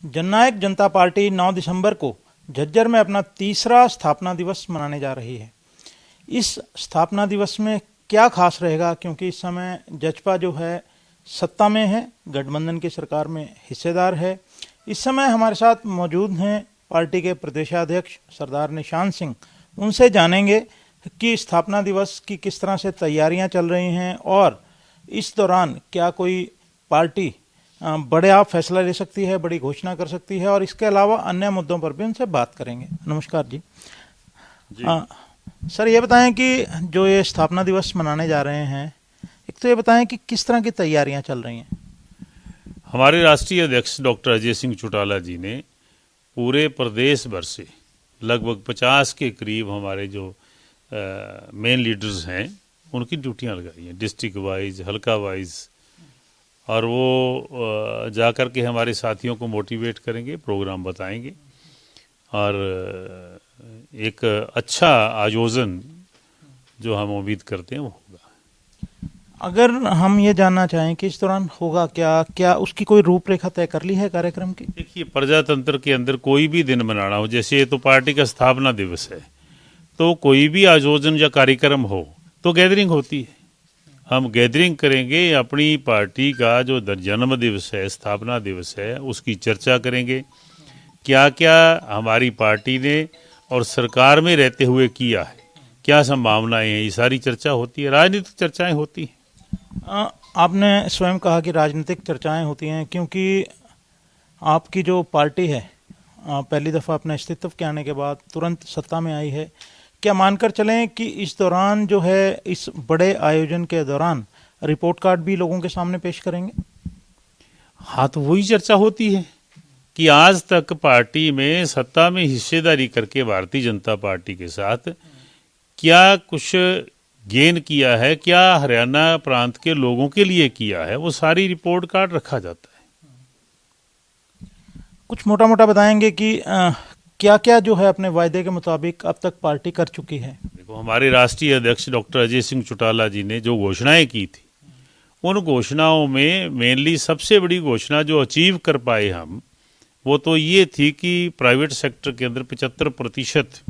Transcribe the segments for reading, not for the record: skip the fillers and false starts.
जननायक जनता party 9 दिसंबर को झज्जर में अपना तीसरा स्थापना दिवस मनाने जा रही है। इस स्थापना दिवस में क्या खास रहेगा, क्योंकि इस समय जजपा जो है सत्ता में है, गठबंधन की सरकार में हिस्सेदार है। इस समय हमारे साथ मौजूद हैं पार्टी के प्रदेशाध्यक्ष सरदार निशान सिंह। उनसे जानेंगे कि स्थापना दिवस की किस तरह से तैयारियां चल रही हैं और इस दौरान क्या कोई पार्टी बड़ा फैसला ले सकती है, बड़ी घोषणा कर सकती है, और इसके अलावा अन्य मुद्दों पर भी उनसे बात करेंगे। नमस्कार जी। सर, ये बताएं कि जो ये स्थापना दिवस मनाने जा रहे हैं, एक तो ये बताएं कि किस तरह की तैयारियां चल रही हैं। हमारे राष्ट्रीय अध्यक्ष डॉक्टर अजय सिंह चौटाला जी ने पूरे प्रदेश भर से लगभग 50 के करीब हमारे जो मेन लीडर्स हैं उनकी ड्यूटियां लगाई हैं, डिस्ट्रिक्ट वाइज, हल्का वाइज, और वो जाकर के हमारे साथियों को मोटिवेट करेंगे, प्रोग्राम बताएंगे और एक अच्छा आयोजन जो हम उम्मीद करते हैं वो होगा। अगर हम ये जानना चाहें कि इस दौरान होगा क्या उसकी कोई रूपरेखा तय कर ली है कार्यक्रम की? देखिए, प्रजातंत्र के अंदर कोई भी दिन मनाना हो, जैसे ये तो पार्टी का स्थापना दिवस है, तो कोई भी आयोजन या कार्यक्रम हो तो गैदरिंग होती है। हम गैदरिंग करेंगे, अपनी पार्टी का जो जन्म दिवस है, स्थापना दिवस है, उसकी चर्चा करेंगे, क्या क्या हमारी पार्टी ने और सरकार में रहते हुए किया है, क्या संभावनाएं हैं, ये सारी चर्चा होती है। राजनीतिक चर्चाएं होती हैं। आपने स्वयं कहा कि राजनीतिक चर्चाएं होती हैं, क्योंकि आपकी जो पार्टी है पहली दफ़ा अपने अस्तित्व के आने के बाद तुरंत सत्ता में आई है। क्या मानकर चलें कि इस दौरान जो है, इस बड़े आयोजन के दौरान रिपोर्ट कार्ड भी लोगों के सामने पेश करेंगे? हाँ, तो वही चर्चा होती है कि आज तक पार्टी में सत्ता में हिस्सेदारी करके भारतीय जनता पार्टी के साथ क्या कुछ गेन किया है, क्या हरियाणा प्रांत के लोगों के लिए किया है, वो सारी रिपोर्ट कार्ड रखा जाता है। कुछ मोटा मोटा बताएंगे कि क्या क्या जो है अपने वायदे के मुताबिक अब तक पार्टी कर चुकी है? देखो, हमारे राष्ट्रीय अध्यक्ष डॉक्टर अजय सिंह चौटाला जी ने जो घोषणाएं की थी, उन घोषणाओं में मेनली सबसे बड़ी घोषणा जो अचीव कर पाए हम, वो तो ये थी कि प्राइवेट सेक्टर के अंदर 75%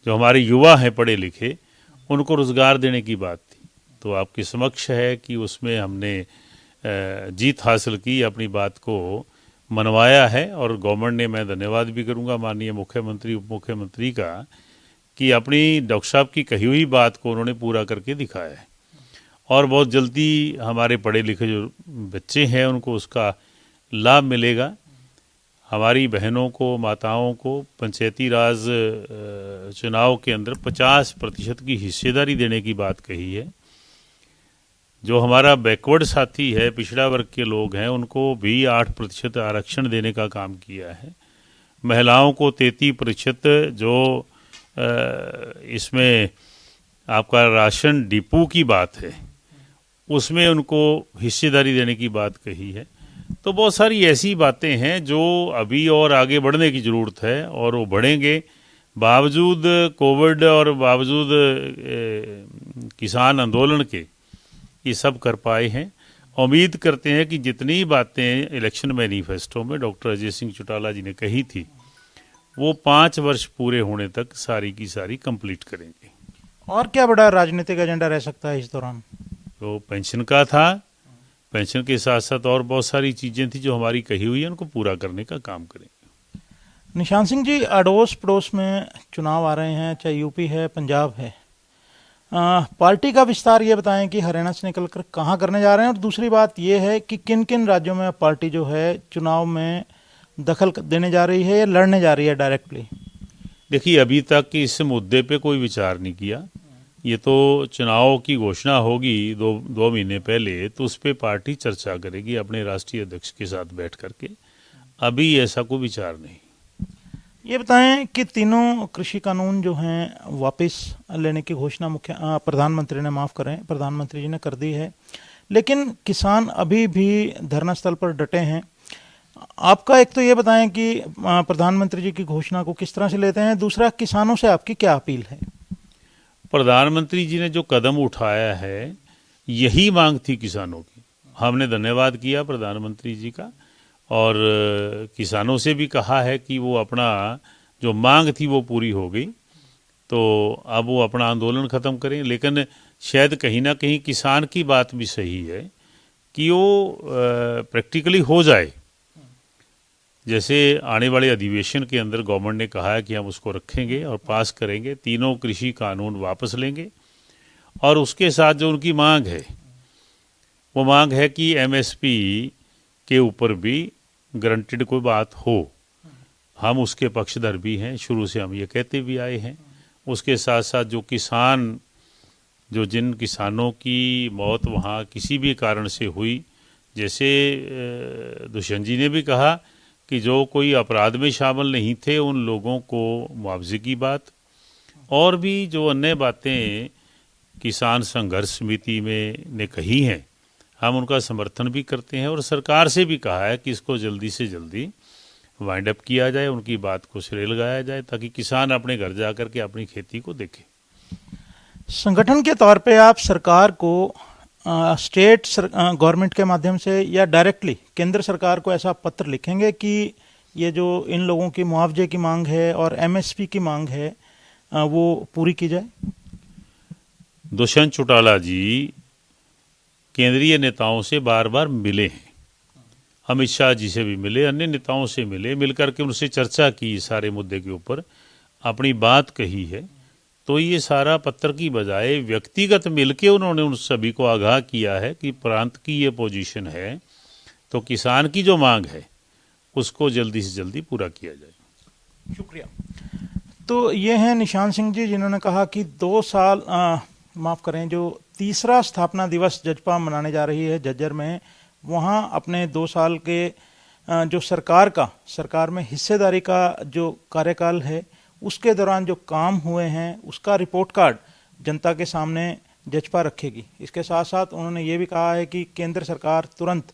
जो हमारे युवा हैं पढ़े लिखे, उनको रोजगार देने की बात थी। तो आपके समक्ष है कि उसमें हमने जीत हासिल की, अपनी बात को मनवाया है, और गवर्नमेंट ने, मैं धन्यवाद भी करूंगा माननीय मुख्यमंत्री, उप मुख्यमंत्री का, कि अपनी डॉक्टर साहब की कही हुई बात को उन्होंने पूरा करके दिखाया है। और बहुत जल्दी हमारे पढ़े लिखे जो बच्चे हैं उनको उसका लाभ मिलेगा। हमारी बहनों को, माताओं को पंचायती राज चुनाव के अंदर 50% की हिस्सेदारी देने की बात कही है। जो हमारा बैकवर्ड साथी है, पिछड़ा वर्ग के लोग हैं, उनको भी 8% आरक्षण देने का काम किया है। महिलाओं को 33%, जो इसमें आपका राशन डिपो की बात है, उसमें उनको हिस्सेदारी देने की बात कही है। तो बहुत सारी ऐसी बातें हैं जो अभी और आगे बढ़ने की ज़रूरत है, और वो बढ़ेंगे। बावजूद कोविड और बावजूद किसान आंदोलन के ये सब कर पाए हैं। उम्मीद करते हैं कि जितनी बातें इलेक्शन मैनिफेस्टो में डॉक्टर अजय सिंह चौटाला जी ने कही थी, वो 5 वर्ष पूरे होने तक सारी की सारी कंप्लीट करेंगे। और क्या बड़ा राजनीतिक एजेंडा रह सकता है इस दौरान? तो पेंशन का था, पेंशन के साथ साथ और बहुत सारी चीज़ें थी जो हमारी कही हुई है, उनको पूरा करने का काम करेंगे। निशान सिंह जी, अड़ोस पड़ोस में चुनाव आ रहे हैं, चाहे यूपी है, पंजाब है। पार्टी का विस्तार ये बताएं कि हरियाणा से निकलकर कहाँ करने जा रहे हैं, और दूसरी बात ये है कि किन किन राज्यों में पार्टी जो है चुनाव में दखल देने जा रही है या लड़ने जा रही है डायरेक्टली? देखिए, अभी तक इस मुद्दे पे कोई विचार नहीं किया। ये तो चुनाव की घोषणा होगी दो महीने पहले, तो उस पर पार्टी चर्चा करेगी अपने राष्ट्रीय अध्यक्ष के साथ बैठ करके। अभी ऐसा कोई विचार नहीं। ये बताएं कि तीनों कृषि कानून जो हैं वापस लेने की घोषणा प्रधानमंत्री ने, माफ़ करें, प्रधानमंत्री जी ने कर दी है, लेकिन किसान अभी भी धरना स्थल पर डटे हैं। आपका एक तो ये बताएं कि प्रधानमंत्री जी की घोषणा को किस तरह से लेते हैं, दूसरा किसानों से आपकी क्या अपील है? प्रधानमंत्री जी ने जो कदम उठाया है, यही मांग थी किसानों की। हमने धन्यवाद किया प्रधानमंत्री जी का, और किसानों से भी कहा है कि वो अपना जो मांग थी वो पूरी हो गई, तो अब वो अपना आंदोलन ख़त्म करें। लेकिन शायद कहीं ना कहीं किसान की बात भी सही है कि वो प्रैक्टिकली हो जाए। जैसे आने वाले अधिवेशन के अंदर गवर्नमेंट ने कहा है कि हम उसको रखेंगे और पास करेंगे, तीनों कृषि कानून वापस लेंगे, और उसके साथ जो उनकी मांग है वो मांग है कि एमएसपी के ऊपर भी गारंटीड कोई बात हो। हम उसके पक्षधर भी हैं, शुरू से हम ये कहते भी आए हैं। उसके साथ साथ जो किसान, जो जिन किसानों की मौत वहाँ किसी भी कारण से हुई, जैसे दुष्यंत जी ने भी कहा कि जो कोई अपराध में शामिल नहीं थे उन लोगों को मुआवजे की बात, और भी जो अन्य बातें किसान संघर्ष समिति में ने कही हैं, हम उनका समर्थन भी करते हैं और सरकार से भी कहा है कि इसको जल्दी से जल्दी वाइंड अप किया जाए, उनकी बात को सिरे लगाया जाए, ताकि किसान अपने घर जा कर के अपनी खेती को देखें। संगठन के तौर पे आप सरकार को स्टेट गवर्नमेंट के माध्यम से या डायरेक्टली केंद्र सरकार को ऐसा पत्र लिखेंगे कि ये जो इन लोगों की मुआवजे की मांग है और एमएसपी की मांग है वो पूरी की जाए? दुष्यंत चौटाला जी केंद्रीय नेताओं से बार बार मिले हैं, अमित शाह जी से भी मिले, अन्य नेताओं से मिले, मिलकर के उनसे चर्चा की, सारे मुद्दे के ऊपर अपनी बात कही है। तो ये सारा पत्र की बजाय व्यक्तिगत मिलके उन्होंने उन सभी को आगाह किया है कि प्रांत की ये पोजीशन है, तो किसान की जो मांग है उसको जल्दी से जल्दी पूरा किया जाए। शुक्रिया। तो ये हैं निशान सिंह जी, जिन्होंने कहा कि 2 साल माफ़ करें, जो तीसरा स्थापना दिवस जजपा मनाने जा रही है झज्जर में, वहाँ अपने 2 साल के जो सरकार में हिस्सेदारी का जो कार्यकाल है उसके दौरान जो काम हुए हैं उसका रिपोर्ट कार्ड जनता के सामने जजपा रखेगी। इसके साथ साथ उन्होंने ये भी कहा है कि केंद्र सरकार तुरंत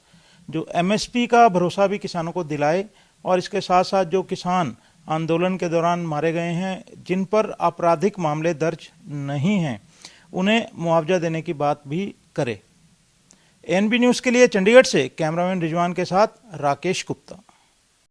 जो एमएसपी का भरोसा भी किसानों को दिलाए, और इसके साथ साथ जो किसान आंदोलन के दौरान मारे गए हैं, जिन पर आपराधिक मामले दर्ज नहीं हैं, उन्हें मुआवजा देने की बात भी करे। एनबी न्यूज़ के लिए चंडीगढ़ से कैमरामैन रिजवान के साथ राकेश गुप्ता।